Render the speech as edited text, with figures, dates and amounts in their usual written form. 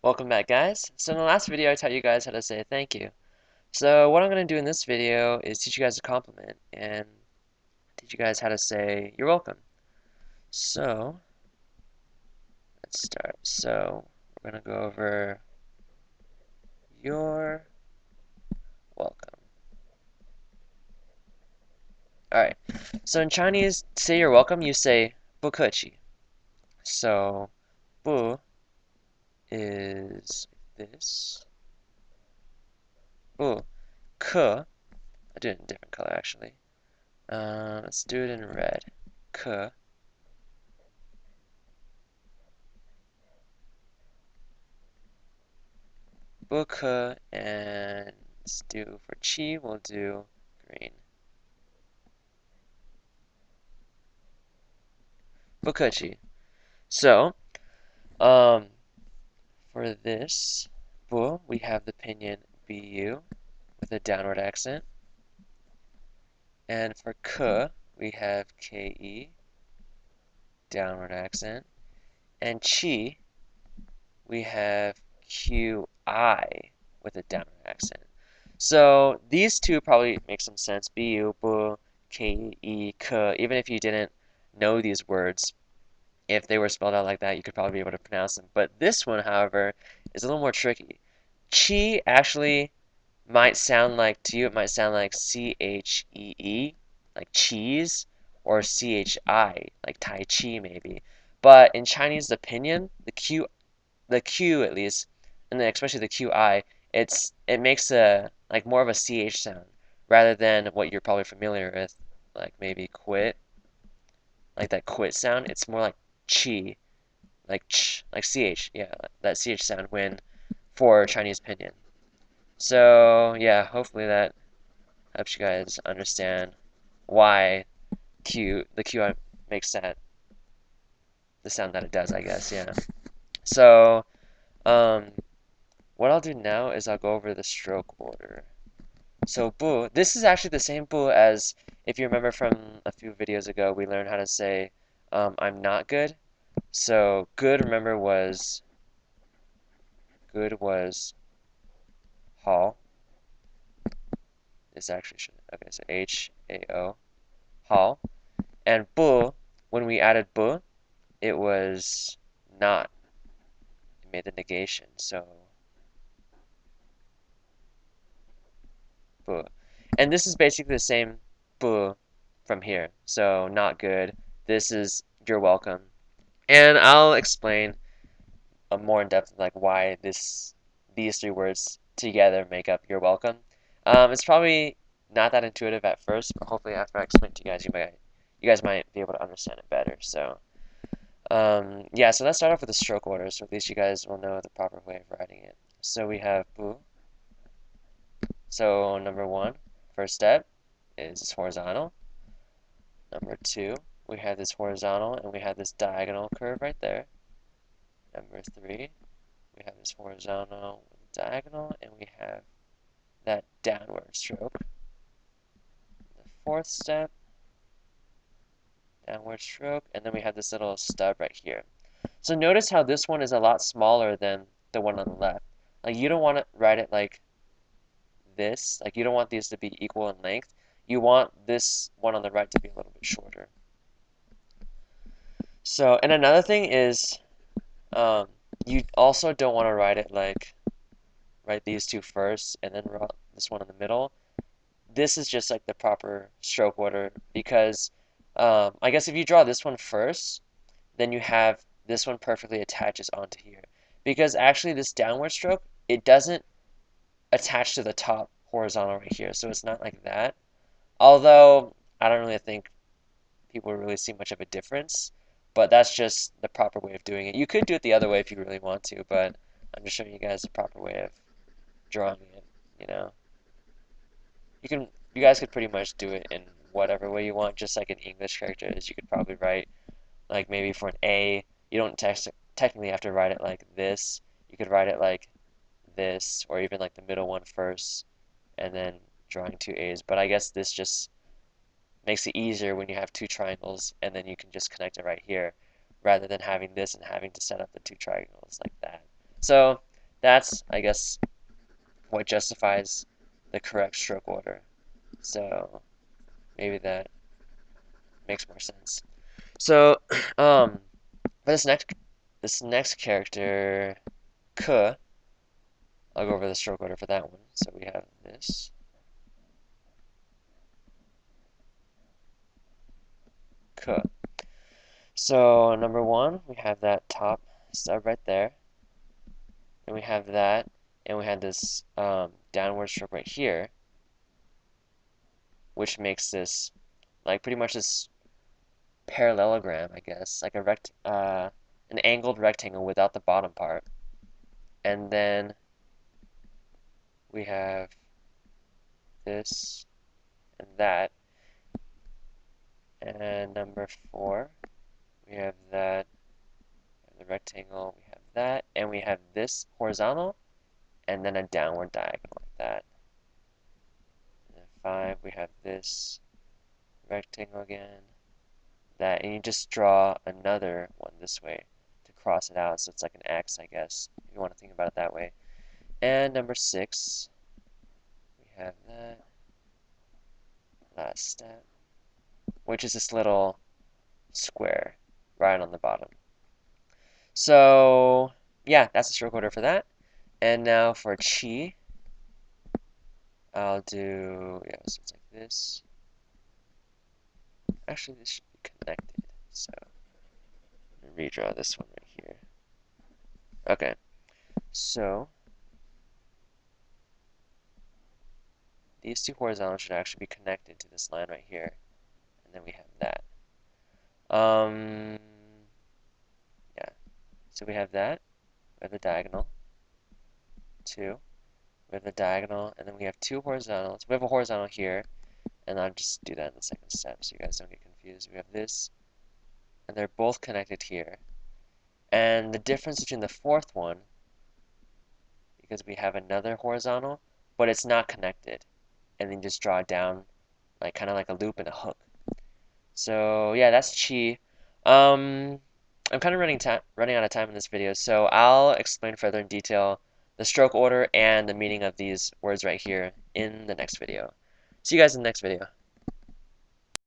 Welcome back, guys. So in the last video I taught you guys how to say thank you. So what I'm going to do in this video is teach you guys a compliment and teach you guys how to say you're welcome. So let's start. So we're going to go over you're welcome. Alright, so in Chinese, to say you're welcome, you say 不客气. So 不 is this. 不 ke. I did it in a different color actually. Let's do it in red. Ke. Buka, and let's do for chi, we'll do green. Bukachi. So, um, for this bu, we have the pinyin bu with a downward accent. And for ke, we have ke, downward accent. And chi, we have qi with a downward accent. So these two probably make some sense. Bu, bu, ke, ke. Even if you didn't know these words, if they were spelled out like that, you could probably be able to pronounce them. But this one, however, is a little more tricky. Chi actually might sound like, to you, it might sound like C-H-E-E, like cheese, or C-H-I, like Tai Chi maybe. But in Chinese, the pinyin, the Q at least, and then especially the QI, it makes a like more of a CH sound rather than what you're probably familiar with, like maybe quit, like that quit sound. It's more like chi, like ch, like ch, yeah, that ch sound when for Chinese pinyin. So yeah, hopefully that helps you guys understand why the QI makes that the sound that it does, I guess, yeah. So um, what I'll do now is I'll go over the stroke order. So bu, this is actually the same bu as if you remember from a few videos ago, we learned how to say I'm not good. So remember, good was hall. This actually should, okay, so H-A-O, hall. And bu, when we added bu, it was not. It made the negation, so bu. And this is basically the same bu from here. So not good. This is you're welcome. And I'll explain more in depth like why these three words together make up you're welcome. It's probably not that intuitive at first, but hopefully after I explain it to you guys, you guys might be able to understand it better. So yeah, so let's start off with the stroke order, so at least you guys will know the proper way of writing it. So we have bu. So number one, first step is horizontal. Number two, we have this horizontal and we have this diagonal curve right there. Number three, we have this horizontal with a diagonal, and we have that downward stroke. The fourth step, downward stroke, and then we have this little stub right here. So notice how this one is a lot smaller than the one on the left. Like you don't want to write it like this. Like you don't want these to be equal in length. You want this one on the right to be a little bit shorter. So, and another thing is, you also don't want to write it like write these two first and then this one in the middle. This is just like the proper stroke order because I guess if you draw this one first, then you have this one perfectly attaches onto here. Because actually this downward stroke, it doesn't attach to the top horizontal right here, so it's not like that. Although I don't really think people really see much of a difference, but that's just the proper way of doing it. You could do it the other way if you really want to, but I'm just showing you guys the proper way of drawing it, you know. You guys could pretty much do it in whatever way you want, just like in English characters. You could probably write, like maybe for an A, you don't technically have to write it like this. You could write it like this, or even like the middle one first, and then drawing two A's. But I guess this just makes it easier when you have two triangles, and then you can just connect it right here, rather than having this and having to set up the two triangles like that. So that's, I guess, what justifies the correct stroke order. So maybe that makes more sense. So, for this next character, Ke, I'll go over the stroke order for that one. So we have this, Ke. So number one, we have that top stub right there, and we have that, and we have this downward stroke right here, which makes this like pretty much this parallelogram, I guess, like an angled rectangle without the bottom part. And then we have this and that. And number four, we have that, the rectangle, we have that, and we have this horizontal, and then a downward diagonal like that. And then five, we have this rectangle again, that, and you just draw another one this way to cross it out, so it's like an X, I guess, if you want to think about it that way. And number six, we have that last step, which is this little square right on the bottom. So yeah, that's the stroke order for that. And now for chi, I'll do, yeah, so it's like this. Actually, this should be connected. So let me redraw this one right here. Okay, so these two horizontals should actually be connected to this line right here. And then we have that. Yeah, so we have that. We have the diagonal. Two. We have the diagonal, and then we have two horizontals. We have a horizontal here, and I'll just do that in the second step so you guys don't get confused. We have this, and they're both connected here. And the difference between the fourth one, because we have another horizontal, but it's not connected, and then just draw it down, like kind of like a loop and a hook. So yeah, that's chi. Um, I'm kind of running out of time in this video, so I'll explain further in detail the stroke order and the meaning of these words right here in the next video. See you guys in the next video.